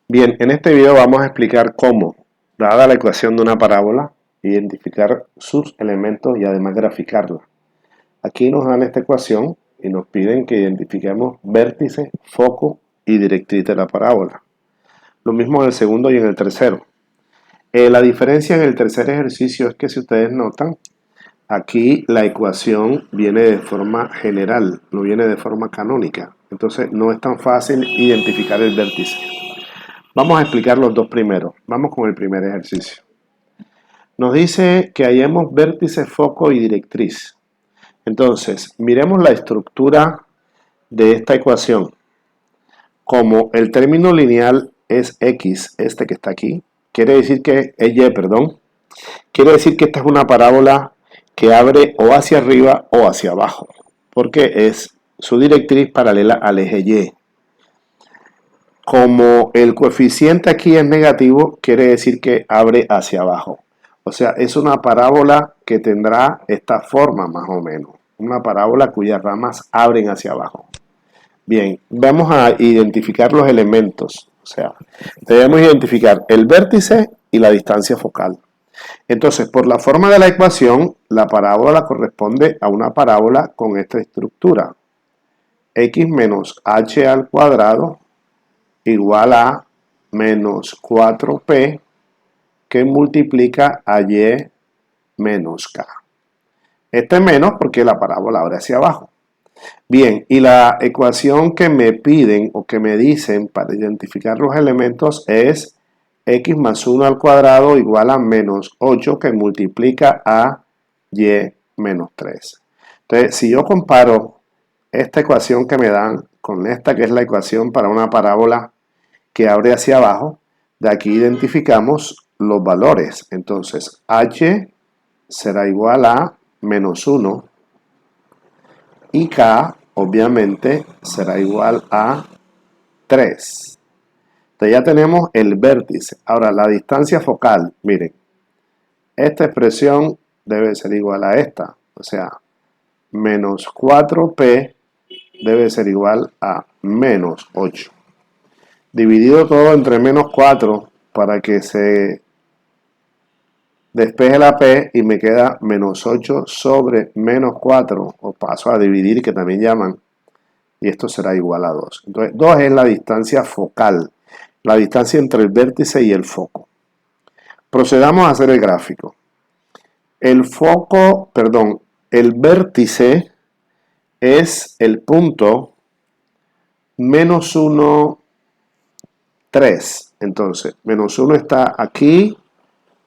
Bien, en este video vamos a explicar cómo, dada la ecuación de una parábola, identificar sus elementos y además graficarla. Aquí nos dan esta ecuación y nos piden que identifiquemos vértice, foco y directriz de la parábola. Lo mismo en el segundo y en el tercero. La diferencia en el tercer ejercicio es que, si ustedes notan, aquí la ecuación viene de forma general, no viene de forma canónica. Entonces no es tan fácil identificar el vértice. Vamos a explicar los dos primeros. Vamos con el primer ejercicio. Nos dice que hallemos vértice, foco y directriz. Entonces, miremos la estructura de esta ecuación. Como el término lineal es x, este que está aquí, quiere decir que es y, perdón. Quiere decir que esta es una parábola que abre o hacia arriba o hacia abajo, porque es su directriz paralela al eje y. Como el coeficiente aquí es negativo, quiere decir que abre hacia abajo. O sea, es una parábola que tendrá esta forma más o menos. Una parábola cuyas ramas abren hacia abajo. Bien, vamos a identificar los elementos. O sea, debemos identificar el vértice y la distancia focal. Entonces, por la forma de la ecuación, la parábola corresponde a una parábola con esta estructura. X menos h al cuadrado igual a menos 4p que multiplica a y menos k. Este menos porque la parábola abre hacia abajo. Bien, y la ecuación que me piden o que me dicen para identificar los elementos es x más 1 al cuadrado igual a menos 8 que multiplica a y menos 3. Entonces, si yo comparo esta ecuación que me dan con esta, que es la ecuación para una parábola que abre hacia abajo, de aquí identificamos los valores. Entonces, h será igual a menos 1 y k, obviamente, será igual a 3. Entonces ya tenemos el vértice. Ahora, la distancia focal, miren, esta expresión debe ser igual a esta. O sea, menos 4p debe ser igual a menos 8. Dividido todo entre menos 4 para que se despeje la p y me queda menos 8 sobre menos 4, o paso a dividir, que también llaman, y esto será igual a 2. Entonces 2 es la distancia focal, la distancia entre el vértice y el foco. Procedamos a hacer el gráfico. El vértice es el punto menos 1, 3. Entonces, menos 1 está aquí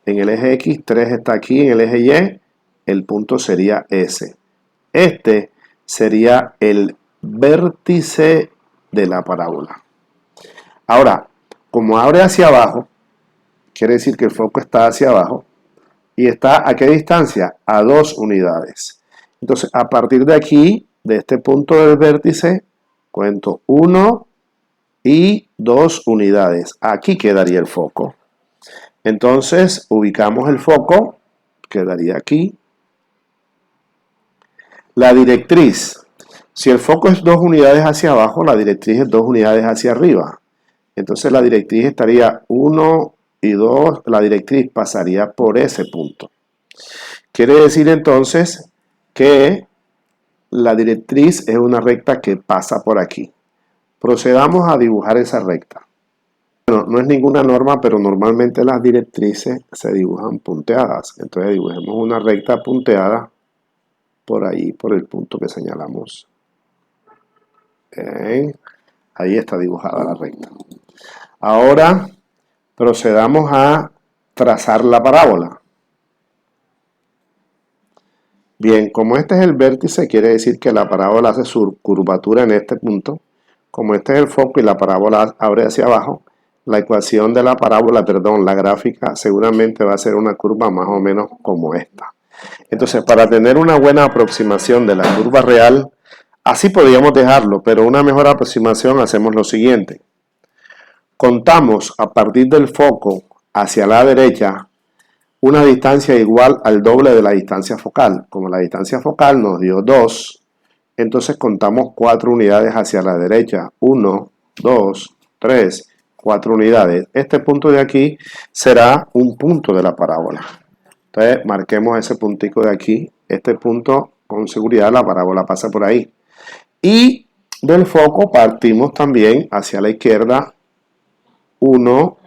en el eje X, 3 está aquí en el eje Y, el punto sería S. Este sería el vértice de la parábola. Ahora, como abre hacia abajo, quiere decir que el foco está hacia abajo, y está ¿a qué distancia? A 2 unidades. Entonces, a partir de aquí, de este punto del vértice, cuento 1 y 2 unidades. Aquí quedaría el foco. Entonces, ubicamos el foco, quedaría aquí. La directriz. Si el foco es 2 unidades hacia abajo, la directriz es 2 unidades hacia arriba. Entonces, la directriz estaría 1 y 2. La directriz pasaría por ese punto. Quiere decir entonces que la directriz es una recta que pasa por aquí. Procedamos a dibujar esa recta. Bueno, no es ninguna norma, pero normalmente las directrices se dibujan punteadas. Entonces dibujemos una recta punteada por ahí, por el punto que señalamos. Ahí está dibujada la recta. Ahora procedamos a trazar la parábola. Bien, como este es el vértice, quiere decir que la parábola hace su curvatura en este punto. Como este es el foco y la parábola abre hacia abajo, la ecuación de la parábola, la gráfica, seguramente va a ser una curva más o menos como esta. Entonces, para tener una buena aproximación de la curva real, así podríamos dejarlo, pero una mejor aproximación hacemos lo siguiente. Contamos a partir del foco hacia la derecha una distancia igual al doble de la distancia focal. Como la distancia focal nos dio 2, entonces contamos 4 unidades hacia la derecha. 1, 2, 3, 4 unidades. Este punto de aquí será un punto de la parábola. Entonces marquemos ese puntico de aquí. Este punto, con seguridad, la parábola pasa por ahí. Y del foco partimos también hacia la izquierda 1,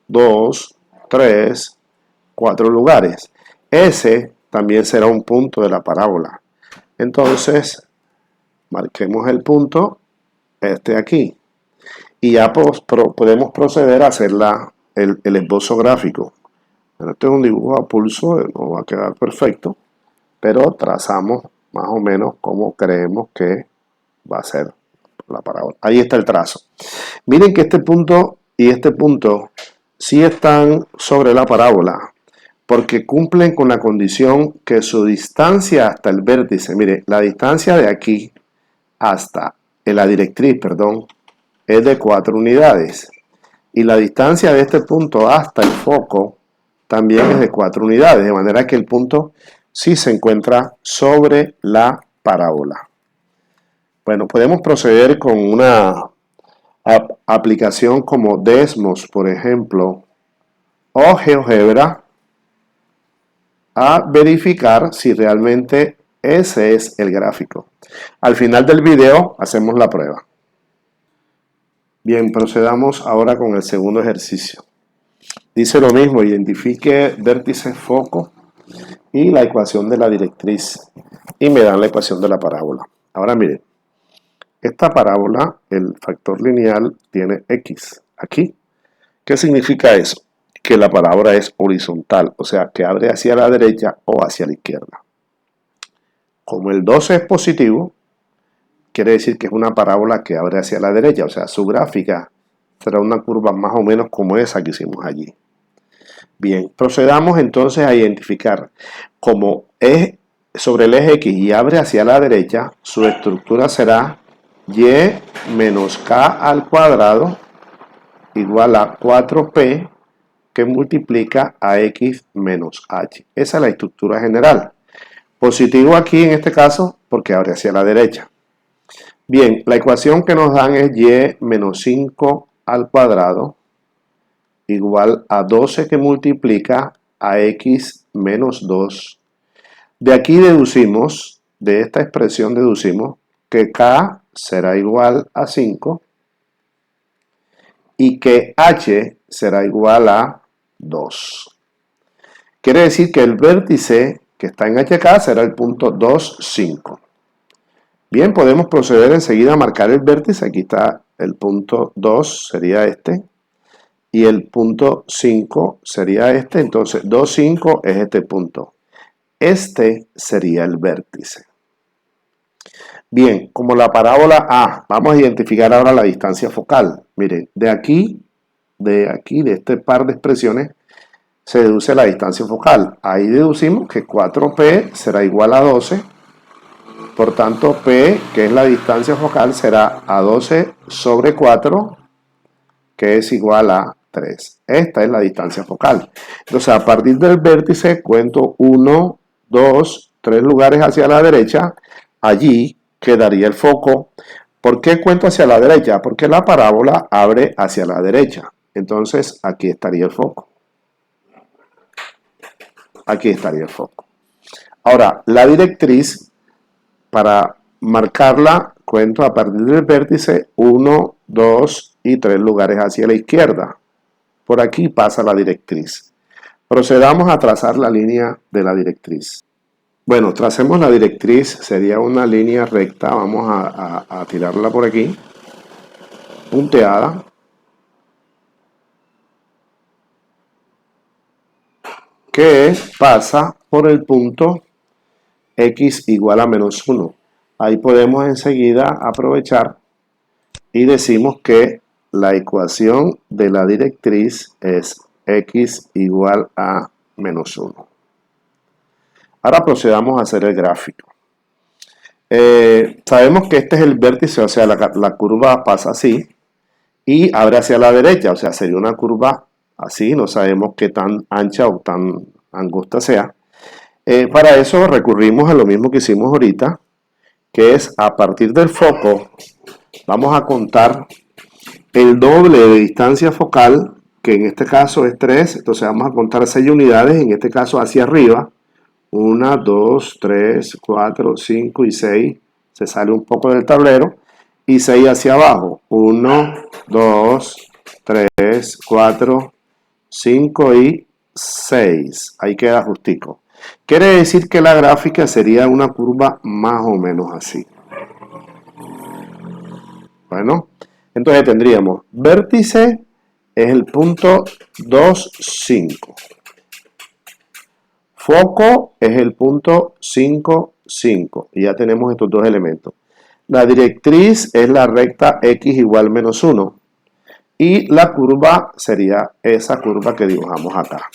2, 3, 4 lugares. Ese también será un punto de la parábola. Entonces, marquemos el punto, este aquí. Y ya podemos proceder a hacer el esbozo gráfico. Bueno, este es un dibujo a pulso, no va a quedar perfecto, pero trazamos más o menos como creemos que va a ser la parábola. Ahí está el trazo. Miren que este punto y este punto sí están sobre la parábola, porque cumplen con la condición que su distancia hasta el vértice, mire, la distancia de aquí hasta la directriz, perdón, es de 4 unidades. Y la distancia de este punto hasta el foco también es de 4 unidades, de manera que el punto sí se encuentra sobre la parábola. Bueno, podemos proceder con una aplicación como Desmos, por ejemplo, o GeoGebra, a verificar si realmente ese es el gráfico. Al final del video hacemos la prueba. Bien, procedamos ahora con el segundo ejercicio. Dice lo mismo, identifique vértice foco y la ecuación de la directriz. Y me dan la ecuación de la parábola. Ahora miren, esta parábola, el factor lineal tiene x aquí. ¿Qué significa eso? Que la parábola es horizontal, o sea, que abre hacia la derecha o hacia la izquierda. Como el 12 es positivo, quiere decir que es una parábola que abre hacia la derecha, o sea, su gráfica será una curva más o menos como esa que hicimos allí. Bien, procedamos entonces a identificar como es sobre el eje X y abre hacia la derecha, su estructura será y menos k al cuadrado igual a 4p que multiplica a x menos h. Esa es la estructura general. Positivo aquí en este caso porque abre hacia la derecha. Bien, la ecuación que nos dan es y menos 5 al cuadrado igual a 12 que multiplica a x menos 2. De aquí deducimos, de esta expresión deducimos que k será igual a 5 y que h será igual a 2. Quiere decir que el vértice que está en HK será el punto 2, 5. Bien, podemos proceder enseguida a marcar el vértice. Aquí está el punto 2, sería este. Y el punto 5 sería este. Entonces, 2, 5 es este punto. Este sería el vértice. Bien, como la parábola A, vamos a identificar ahora la distancia focal. Miren, de aquí, de este par de expresiones, se deduce la distancia focal. Ahí deducimos que 4p será igual a 12. Por tanto, p, que es la distancia focal, será a 12 sobre 4, que es igual a 3. Esta es la distancia focal. Entonces, a partir del vértice, cuento 1, 2, 3 lugares hacia la derecha. Allí quedaría el foco. ¿Por qué cuento hacia la derecha? Porque la parábola abre hacia la derecha. Entonces, aquí estaría el foco. Aquí estaría el foco. Ahora, la directriz, para marcarla, cuento a partir del vértice 1, 2 y 3 lugares hacia la izquierda. Por aquí pasa la directriz. Procedamos a trazar la línea de la directriz. Bueno, tracemos la directriz, sería una línea recta, vamos a tirarla por aquí, punteada, que pasa por el punto x igual a menos 1. Ahí podemos enseguida aprovechar y decimos que la ecuación de la directriz es x igual a menos 1. Ahora procedamos a hacer el gráfico. Sabemos que este es el vértice, o sea, la curva pasa así y abre hacia la derecha, o sea, sería una curva así, no sabemos qué tan ancha o tan angosta sea. Para eso recurrimos a lo mismo que hicimos ahorita, que es a partir del foco, vamos a contar el doble de distancia focal, que en este caso es 3, entonces vamos a contar 6 unidades, en este caso hacia arriba. 1, 2, 3, 4, 5 y 6. Se sale un poco del tablero. Y 6 hacia abajo. 1, 2, 3, 4, 5 y 6. Ahí queda justico. Quiere decir que la gráfica sería una curva más o menos así. Bueno, entonces tendríamos vértice es el punto 2, 5. Foco es el punto 5, 5. Y ya tenemos estos dos elementos. La directriz es la recta x igual menos 1. Y la curva sería esa curva que dibujamos acá.